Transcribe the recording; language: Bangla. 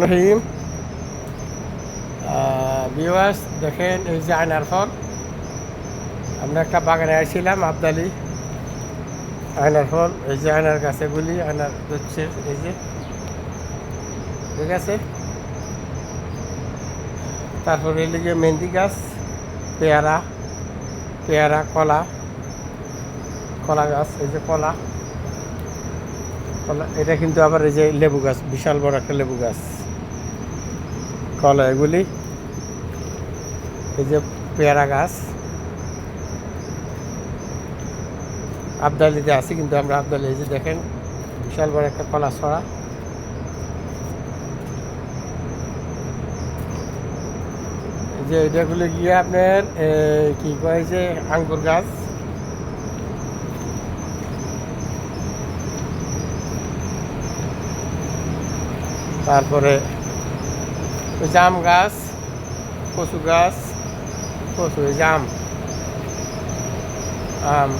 রহিম ভিউয়ার্স দেখেন এই যে আয়নার ফল। আমরা একটা বাগানে আসছিলাম আবদালি আয়নার ফল। এই যে আয়নার গাছে গুলি আয়নার হচ্ছে এই যে ঠিক আছে। তারপরে এদিকে মেহেন্দি গাছ, পেয়ারা পেয়ারা কলা কলা গাছ, এই যে কলা কলা। এটা কিন্তু আবার এই যে লেবু গাছ, বিশাল বড় একটা লেবু গাছ, কলা এগুলি। এই যে পেয়ারা গাছ আবদালিতে আছি, কিন্তু আমরা আবদালি এই যে দেখেন বিশাল বড় একটা কলা ছড়া। এই যে এটাগুলো গিয়ে আপনার কি কয় যে আঙ্গুর গাছ, তারপরে জাম গাছ, কচু গাছ, কচু জাম আম